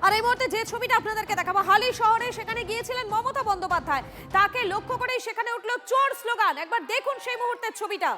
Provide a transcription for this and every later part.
আর এই মুহূর্তে যে ছবিটা আপনাদেরকে দেখাবো, হালি শহরে সেখানে গিয়েছিলেন মমতা বন্দ্যোপাধ্যায়, তাকে লক্ষ্য করেই সেখানে উঠলো চোর স্লোগান। একবার দেখুন সেই মুহূর্তের ছবিটা।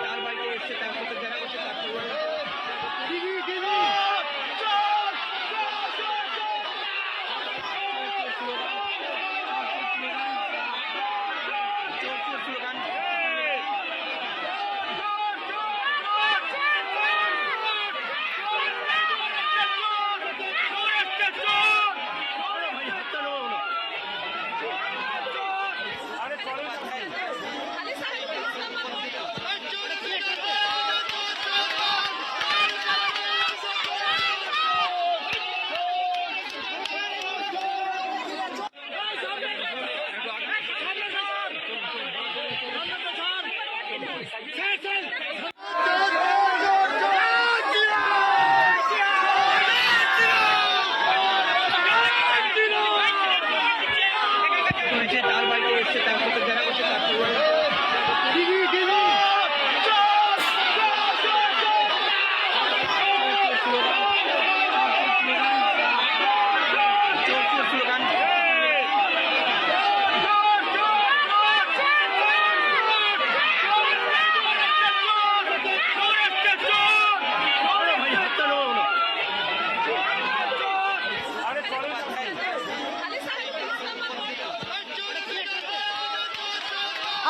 তার বাড়িতে এসছে, তার সাথে দেখা করছে,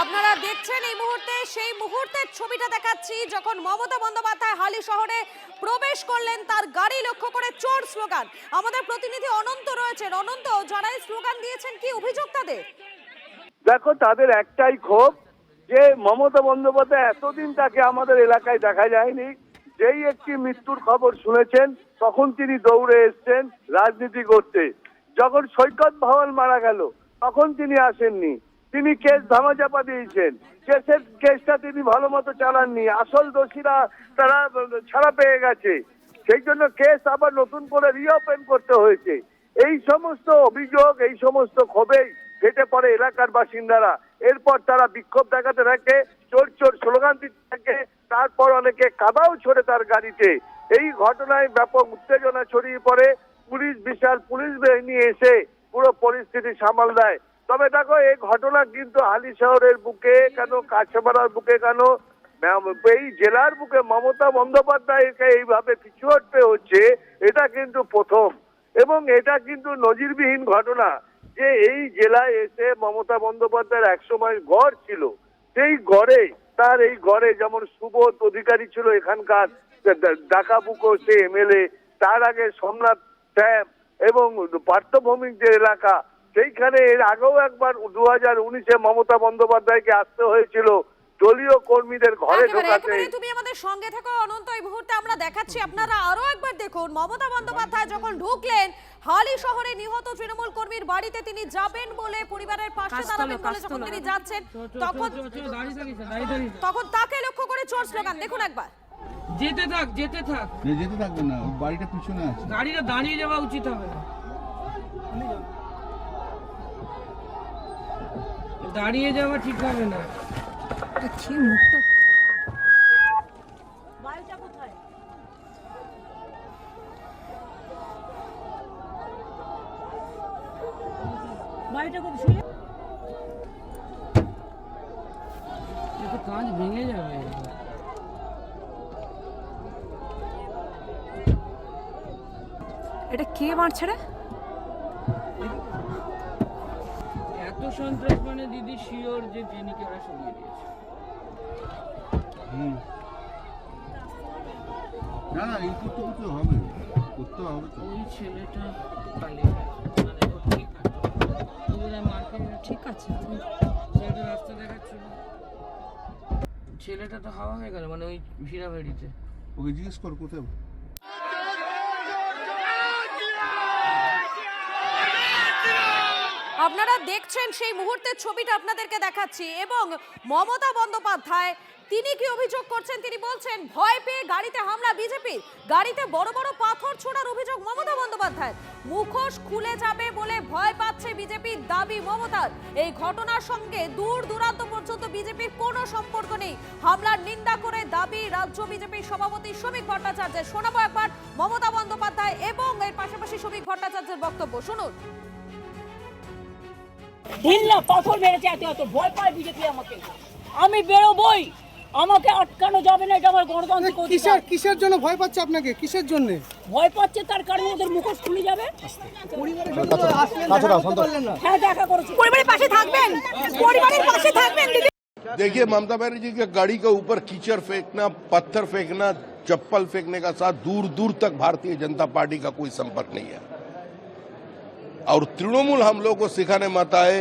আপনারা দেখছেন এই মুহূর্তে সেই মুহূর্তের ছবিটা দেখাচ্ছি, যখন মমতা বন্দ্যোপাধ্যায় হালি শহরে প্রবেশ করলেন, তার গাড়ি লক্ষ্য করে চোর স্লোগান। আমাদের প্রতিনিধি অনন্ত রয়েছেন। অনন্ত, যারা এই স্লোগান দিয়েছেন, কি অভিযোগ তাদের? দেখো, তাদের একটাই ক্ষোভ যে মমতা বন্দ্যোপাধ্যায় এতদিন তাকে আমাদের এলাকায় দেখা যায়নি। যেই একটি মৃত্যুর খবর শুনেছেন তখন তিনি দৌড়ে এসছেন রাজনীতি করতে। যখন সৈকত ভাওয়াল মারা গেল তখন তিনি আসেননি। তিনি কেস ধামাচাপা দিয়েছেন, কেসটা তিনি ভালো মতো চালাননি। আসল দোষীরা তারা ছাড়া পেয়ে গেছে, সেই জন্য কেস আবার নতুন করে রিওপেন করতে হয়েছে। এই সমস্ত অভিযোগ, এই সমস্ত ক্ষোভেই ফেটে পড়ে এলাকার বাসিন্দারা। এরপর তারা বিক্ষোভ দেখাতে থাকে, চোর চোর স্লোগান দিতে থাকে। তারপর অনেকে কাদাও ছোড়ে তার গাড়িতে। এই ঘটনায় ব্যাপক উত্তেজনা ছড়িয়ে পড়ে। বিশাল পুলিশ বাহিনী এসে পুরো পরিস্থিতি সামাল দেয়। তবে দেখো, এই ঘটনা কিন্তু হালি শহরের বুকে কেন, কাছাপাড়ার বুকে কেন, এই জেলার বুকে মমতা বন্দ্যোপাধ্যায়কে এইভাবে পিছু হটতে হচ্ছে, এটা কিন্তু প্রথম। এবং এটা কিন্তু নজিরবিহীন ঘটনা যে এই জেলায় এসে মমতা বন্দ্যোপাধ্যায়ের একসময় গড় ছিল, সেই গড়ে তার এই গড়ে যেমন সুবোধ অধিকারী ছিল এখানকার ডাকাবুকো সে এমএলএ, তার আগে সোমনাথ শ্যাম এবং পার্থভৌমিক যে এলাকা, সেইখানে এর আগেও একবার 2019-এ মমতা বন্দ্যোপাধ্যায়কে আসতে হয়েছিল দলীয় কর্মীদের ঘরে ঢোকাতে। তুমি আমাদের সঙ্গে থাকো অনন্ত। এই মুহূর্তে আমরা দেখাচ্ছি, আপনারা আরো একবার দেখুন। মমতা বন্দ্যোপাধ্যায় যখন ঢুকলেন হালি শহরে নিহত তৃণমূল কর্মীর বাড়িতে, তিনি যাবেন বলে, পরিবারের পাশে দাঁড়াবেন বলে যখন তিনি যাচ্ছেন, তখন তাকে লক্ষ্য করে চোর স্লোগান। দেখুন একবার। যেতে থাক, যেতে থাক। যেতে থাকবে না, বাড়িটা পিছনে আছে। গাড়িটা দাঁড়িয়ে যাওয়া উচিত হবে না, দাঁড়িয়ে যাওয়া ঠিক হবে না। বাড়িটা কোথায়? বাড়িটা কোথায়? কাঁচ ভেঙে যাবে। এটা কে মারছে রে? এত সন্ত্রাস মানে দিদি শিওর যে জেনিকে ওরা সরিয়ে দিয়েছে। না না, এই করতে করতে হবে, করতে হবে তো। ওই ছেলেটা পালিয়ে গেছে, মানে ও ঠিক আছে, ওরা মার্কে ঠিক আছে, ছেলেটা রাস্তা দেখাচ্ছিল। ছেলেটা তো হাওয়া হয়ে গেল, মানে ওই ভিড়াভেড়িতে। ওকে জিজ্ঞেস কর কোথায়। আপনারা দেখছেন সেই মুহূর্তের ছবিটা আপনাদেরকে দেখাচ্ছি এবং মমতা বন্দ্যোপাধ্যায় তিনি কি অভিযোগ করছেন, তিনি বলছেন ভয় পেয়ে গাড়িতে হামলা বিজেপির, গাড়িতে বড় বড় পাথর ছোড়ার অভিযোগ মমতা বন্দ্যোপাধ্যায়, মুখোশ খুলে যাবে বলে ভয় পাচ্ছে বিজেপির, দাবি মমতার। এই ঘটনার সঙ্গে দূর দূরান্ত পর্যন্ত বিজেপির কোনো সম্পর্ক নেই, হামলার নিন্দা করে দাবি রাজ্য বিজেপির সভাপতি শ্রমিক ভট্টাচার্যের। শোনাবো একবার মমতা বন্দ্যোপাধ্যায় এবং এর পাশাপাশি শ্রমিক ভট্টাচার্যের বক্তব্য, শুনুন। দিন না পাথর মেরেছে, এত ভয় পায় বিজেপি আমাকে, আমি বেরোবই, আমাকে আটকানো যাবে না, এটা আমার গণতান্ত্রিক অধিকার। কিসের জন্য ভয় পাচ্ছে আপনাকে, কিসের জন্য ভয় পাচ্ছে তার কারণ ওদের মুখোশ খুলে যাবে। হ্যাঁ, দেখা করেছি। পরিবারের পাশে থাকবেন, পরিবারের পাশে থাকবেন। देखिए, ममता बनर्जी के गाड़ी के ऊपर कीचड़ फेंकना, पत्थर फेंकना, चप्पल फेंकने का साथ दूर दूर तक भारतीय जनता पार्टी का कोई संपर्क नहीं है। और तृणमूल हम लोग को सिखाने मत आए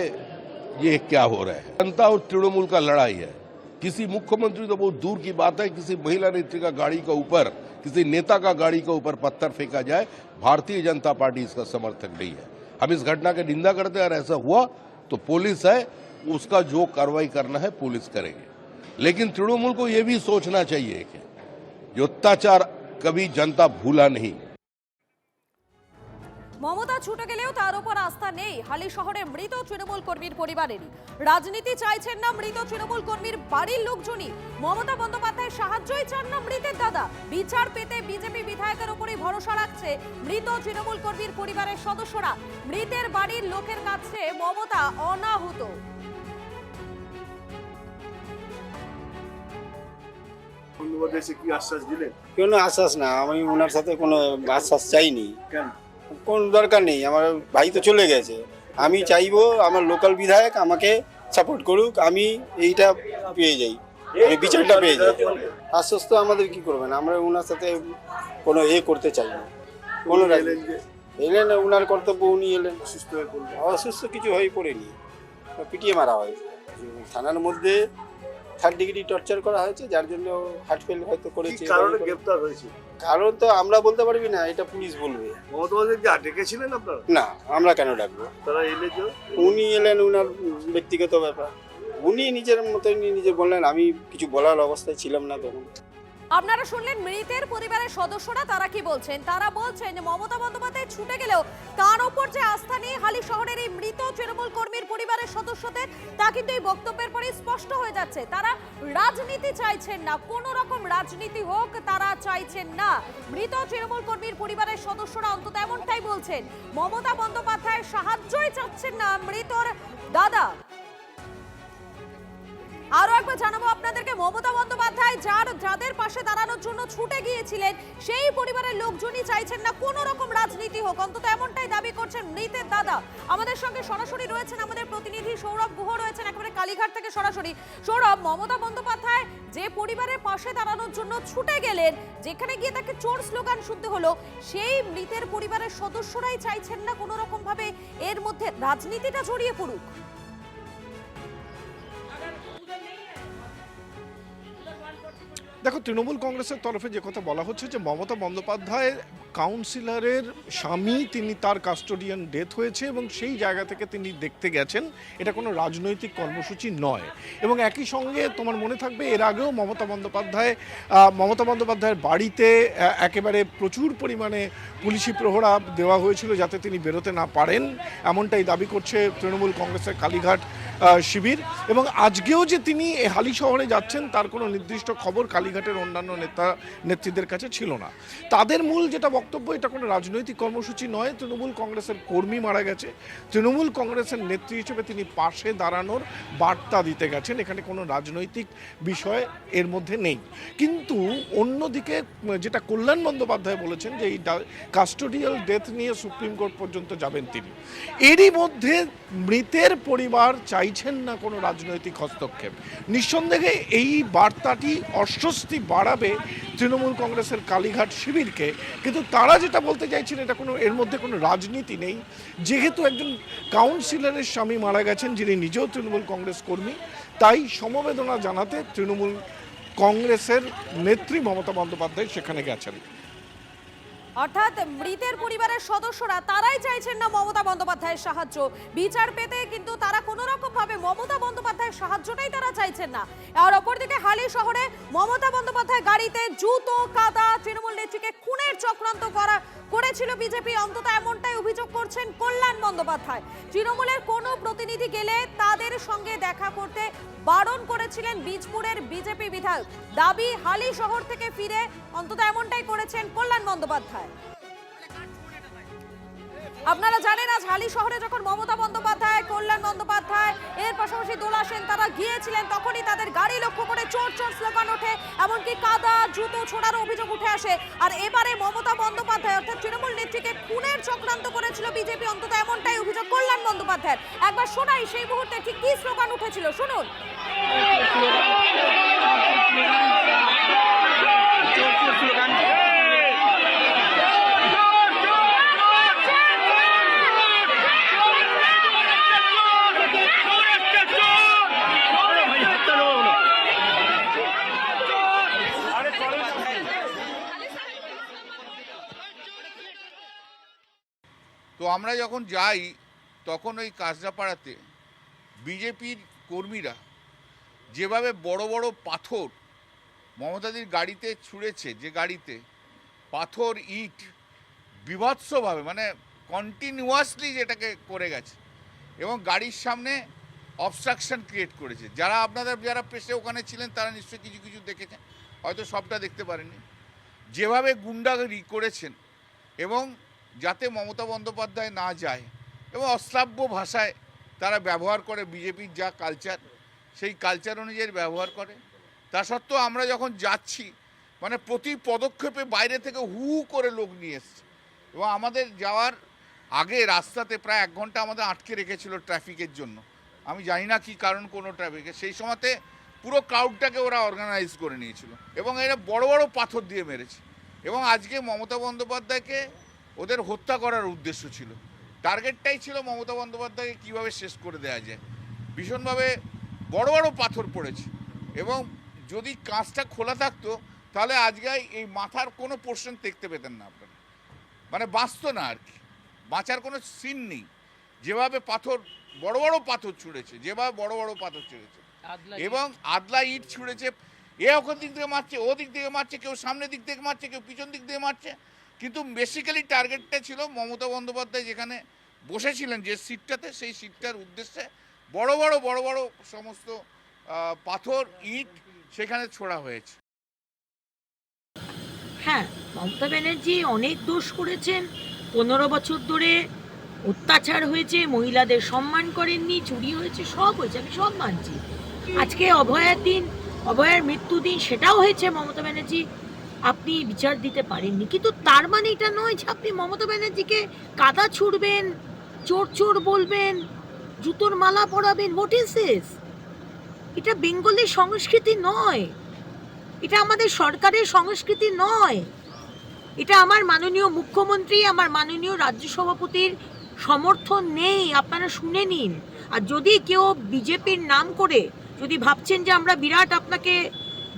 ये क्या हो रहा है। जनता और तृणमूल का लड़ाई है। किसी मुख्यमंत्री तो बहुत दूर की बात है, किसी महिला नेत्री का गाड़ी के ऊपर, किसी नेता का गाड़ी के ऊपर पत्थर फेंका जाए, भारतीय जनता पार्टी इसका समर्थक नहीं है। हम इस घटना की निंदा करते हैं और ऐसा हुआ तो पुलिस है, उसका जो कार्रवाई करना है पुलिस करेगी। लेकिन तृणमूल को यह भी सोचना चाहिए कि जो अत्याचार कभी जनता भूला नहीं। মমতা ছুটে গেলেও তার উপর আস্থা নেই হালি শহরে মৃত তৃণমূল কর্মীর পরিবারেরই। রাজনীতি চাইছেন না মৃত তৃণমূল কর্মীর বাড়ির লোকজনই, মমতা বন্দ্যোপাধ্যায় সাহায্যই চান না মৃতের দাদা। বিচার পেতে বিজেপি বিধায়কের উপরই ভরসা রাখছে মৃত তৃণমূল কর্মীর পরিবারের সদস্যরা। মৃতের বাড়ির লোকের কাছে মমতা অনাহুত। কোনো আশ্বাস না, আমি ওনার সাথে কোনো আশ্বাস চাইনি, কোন দরকার নেই, আমার ভাই তো চলে গেছে। আমি চাইবো আমার লোকাল বিধায়ক আমাকে সাপোর্ট করুক, আমি এইটা পেয়ে যাই, আমি বিচারটা পেয়ে যাই। আশ্বাস তো আমাদের কি করবেন, আমরা ওনার সাথে কোনো করতে চাই না। কোনো এলেন, ওনার কর্তব্য, উনি এলেন, অসুস্থ কিছু হয়ে পড়েনি, পিটিয়ে মারা হয়। থানার মধ্যে 3rd ডিগ্রি টর্চার করা হয়েছে, যার জন্য হার্ট ফেল হয়তো করেছে। কারণে গ্রেফতার হয়েছে কারণ তো আমরা বলতে পারবি না, এটা পুলিশ বলবে। মমতা বন্দ্যোপাধ্যায় ডেকেছিলেন আপনারা? না, আমরা কেন ডাকবো? তারা এলে যে উনি এলেন, উনার ব্যক্তিগত ব্যাপার, উনি নিজের মতো নিজে বললেন, আমি কিছু বলার অবস্থায় ছিলাম না তখন। আপনারা শুনলেন মৃতের পরিবারের সদস্যরা তারা কি বলছেন। তারা বলছেন যে মমতা বন্দ্যোপাধ্যায় ছুটে গেলেও তার উপর যে আস্থা নেই হালি শহরের এই মৃত তৃণমূল কর্মীর পরিবারের সদস্যদের, তা কিন্তু এই বক্তব্যের পরে স্পষ্ট হয়ে যাচ্ছে। তারা রাজনীতি চাইছেন না, কোনো রকম রাজনীতি হোক তারা চাইছেন না। মৃত তৃণমূল কর্মীর পরিবারের সদস্যরা অন্তত এমনটাই বলছেন। মমতা বন্দ্যোপাধ্যায় সাহায্যই চাচ্ছেন না মৃতর দাদা। আরো একবার জানাবো আপনাদেরকে, মমতা বন্দ্যোপাধ্যায় যাদের পাশে দাঁড়ানোর জন্য ছুটে গিয়েছিলেন সেই পরিবারের লোকজনই চাইছেন না কোনো রকম রাজনীতি হোক, অন্তত এমনটাই দাবি করছেন মৃতের দাদা। আমাদের সঙ্গে সরাসরি রয়েছেন আমাদের প্রতিনিধি সৌরভ গুহ, রয়েছেন একেবারে কালীঘাট থেকে সরাসরি। সৌরভ, মমতা বন্দ্যোপাধ্যায় যে পরিবারের পাশে দাঁড়ানোর জন্য ছুটে গেলেন, যেখানে গিয়ে তাকে চোর স্লোগান শুনতে হলো, সেই মৃতের পরিবারের সদস্যরাই চাইছেন না কোনো রকম ভাবে এর মধ্যে রাজনীতিটা জড়িয়ে পড়ুক। দেখো, তৃণমূল কংগ্রেসের তরফে যে কথা বলা হচ্ছে যে মমতা বন্দ্যোপাধ্যায় কাউন্সিলরের স্বামী, তিনি তার কাস্টোডিয়ান ডেথ হয়েছে এবং সেই জায়গা থেকে তিনি দেখতে গেছেন, এটা কোনো রাজনৈতিক কর্মসূচি নয়। এবং একই সঙ্গে তোমার মনে থাকবে এর আগেও মমতা বন্দ্যোপাধ্যায়ের বাড়িতে একেবারে প্রচুর পরিমাণে পুলিশি প্রহরা দেওয়া হয়েছিল যাতে তিনি বেরোতে না পারেন, এমনটাই দাবি করছে তৃণমূল কংগ্রেসের কালীঘাট শিবির। এবং আজকেও যে তিনি হালি শহরে যাচ্ছেন তার কোনো নির্দিষ্ট খবর কালীঘাটের অন্যান্য নেত্রীদের কাছে ছিল না। তাদের মূল যেটা বক্তব্য, এটা কোনো রাজনৈতিক কর্মসূচি নয়, তৃণমূল কংগ্রেসের কর্মী মারা গেছে, তৃণমূল কংগ্রেসের নেত্রী হিসেবে তিনি পাশে দাঁড়ানোর বার্তা দিতে গেছেন, এখানে কোনো রাজনৈতিক বিষয় এর মধ্যে নেই। কিন্তু অন্যদিকে যেটা কল্যাণ বন্দ্যোপাধ্যায় বলেছেন যে এই কাস্টোডিয়াল ডেথ নিয়ে সুপ্রিম কোর্ট পর্যন্ত যাবেন তিনি। এরই মধ্যে মৃতের পরিবার চাইছেন না কোনো রাজনৈতিক হস্তক্ষেপ। নিঃসন্দেহে এই বার্তাটি অস্বস্তি বাড়াবে তৃণমূল কংগ্রেসের কালীঘাট শিবিরকে, কিন্তু তারা যেটা বলতে চাইছেন এটা কোনো এর মধ্যে কোনো রাজনীতি নেই। যেহেতু একজন কাউন্সিলরের স্বামী মারা গেছেন যিনি নিজেও তৃণমূল কংগ্রেস কর্মী, তাই সমবেদনা জানাতে তৃণমূল কংগ্রেসের নেত্রী মমতা বন্দ্যোপাধ্যায় সেখানে গেছেন। অর্থাৎ মৃতের পরিবারের সদস্যরা তারাই চাইছেন না মমতা বন্দ্যোপাধ্যায়ের সাহায্য বিচার পেতে, কিন্তু তারা কোনো রকম ভাবে মমতা বন্দ্যোপাধ্যায়ের সাহায্যটাই তারা চাইছেন না। আর অপরদিকে হালি শহরে মমতা বন্দ্যোপাধ্যায় গাড়িতে জুতো কাদা তৃণমূল নেত্রীকে খুনের চক্রান্ত করেছিল বিজেপি, অন্তত এমনটাই অভিযোগ করছেন কল্যাণ বন্দ্যোপাধ্যায়। তৃণমূলের কোনো প্রতিনিধি গেলে তাদের সঙ্গে দেখা করতে বারণ করেছিলেন বীজপুরের বিজেপি বিধায়ক। দাবি হালি শহর থেকে ফিরে অন্তত এমনটাই করেছেন কল্যাণ বন্দ্যোপাধ্যায়। আপনারা জানেন আজ হালি শহরে যখন মমতা বন্দ্যোপাধ্যায়, কল্যাণ বন্দ্যোপাধ্যায় এর পাশাপাশি দোলা সেন তারা গিয়েছিলেন, তখনই তাদের গাড়ি লক্ষ্য করে চোর চোর স্লোগান ওঠে, এমনকি কাদা জুতো ছোড়ারও অভিযোগ উঠে আসে। আর এবারে মমতা বন্দ্যোপাধ্যায় অর্থাৎ তৃণমূল নেত্রীকে খুনের চক্রান্ত করেছিল বিজেপি, অন্তত এমনটাই অভিযোগ কল্যাণ বন্দ্যোপাধ্যায়ের। একবার শোনাই সেই মুহূর্তে ঠিক কি স্লোগান উঠেছিল, শুনুন। তো আমরা যখন যাই তখন ওই কাজরাপাড়াতে বিজেপির কর্মীরা যেভাবে বড় বড় পাথর মমতাদির গাড়িতে ছুঁড়েছে, যে গাড়িতে পাথর ইট বিভৎসভাবে মানে কন্টিনিউয়াসলি যেটাকে করে গেছে এবং গাড়ির সামনে অবস্ট্রাকশন ক্রিয়েট করেছে। যারা পেশে ওখানে ছিলেন তারা নিশ্চয়ই কিছু কিছু দেখেছেন, হয়তো সবটা দেখতে পারেননি। যেভাবে গুন্ডাগিরি করেছেন এবং যাতে মমতা বন্দ্যোপাধ্যায় না যায় এবং অশ্রাব্য ভাষায় তারা ব্যবহার করে, বিজেপির যা কালচার সেই কালচার অনুযায়ী ব্যবহার করে। তা সত্ত্বেও আমরা যখন যাচ্ছি মানে প্রতি পদক্ষেপে বাইরে থেকে হু করে লোক নিয়ে এসছে এবং আমাদের যাওয়ার আগে রাস্তাতে প্রায় 1 ঘন্টা আমাদের আটকে রেখেছিল ট্রাফিকের জন্য। আমি জানি না কি কারণ কোনো ট্রাফিকে, সেই সময়তে পুরো ক্রাউডটাকে ওরা অর্গানাইজ করে নিয়েছিল এবং এরা বড় বড় পাথর দিয়ে মেরেছে এবং আজকে মমতা বন্দ্যোপাধ্যায়কে ওদের হত্যা করার উদ্দেশ্য ছিল। টার্গেটটাই ছিল মমতা বন্দ্যোপাধ্যায়কে কীভাবে শেষ করে দেওয়া যায়। ভীষণভাবে বড় বড় পাথর পড়েছে এবং যদি কাঁচটা খোলা থাকতো তাহলে আজকে এই মাথার কোনো পোর্শন দেখতে পেতেন না আপনারা, মানে বাঁচত না আর কি, বাঁচার কোনো সিন নেই। যেভাবে পাথর বড় বড় পাথর ছুঁড়েছে, যেভাবে বড় বড় পাথর ছুঁড়েছে এবং আদলা ইট ছুঁড়েছে, এ ওখান দিক থেকে মারছে, ও দিক থেকে মারছে, কেউ সামনের দিক থেকে মারছে, কেউ পিছন দিক থেকে মারছে, কিন্তু বেসিক্যালি টার্গেটটা ছিল মমতা বন্দ্যোপাধ্যায় যেখানে বসেছিলেন যে সিটটাতে, সেই সিটটার উদ্দেশ্যে বড় বড় সমস্ত পাথর ইট সেখানে ছোড়া হয়েছে। হ্যাঁ, মমতা ব্যানার্জি অনেক দোষ করেছেন। 15 বছর ধরে অত্যাচার হয়েছে, মহিলাদের সম্মান করেননি, চুরি হয়েছে, সব হয়েছে, আমি সব মানছি। আজকে অভয়ার দিন, অভয়ার মৃত্যু দিন, সেটাও হয়েছে। মমতা ব্যানার্জি আপনি বিচার দিতে পারেননি, কিন্তু তার মানে এটা নয় যে আপনি মমতা ব্যানার্জিকে কাদা ছুড়বেন, চোর চোর বলবেন, জুতোর মালা পরাবেন। What is this? এটা বেঙ্গলের সংস্কৃতি নয়, এটা আমাদের সরকারের সংস্কৃতি নয়। এটা আমার মাননীয় মুখ্যমন্ত্রী, আমার মাননীয় রাজ্য সভাপতির সমর্থন নেই, আপনারা শুনে নিন। আর যদি কেউ বিজেপির নাম করে যদি ভাবছেন যে আমরা বিরাট আপনাকে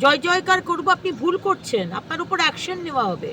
জয় জয়কার করবো, আপনি ভুল করছেন, আপনার উপর অ্যাকশন নেওয়া হবে।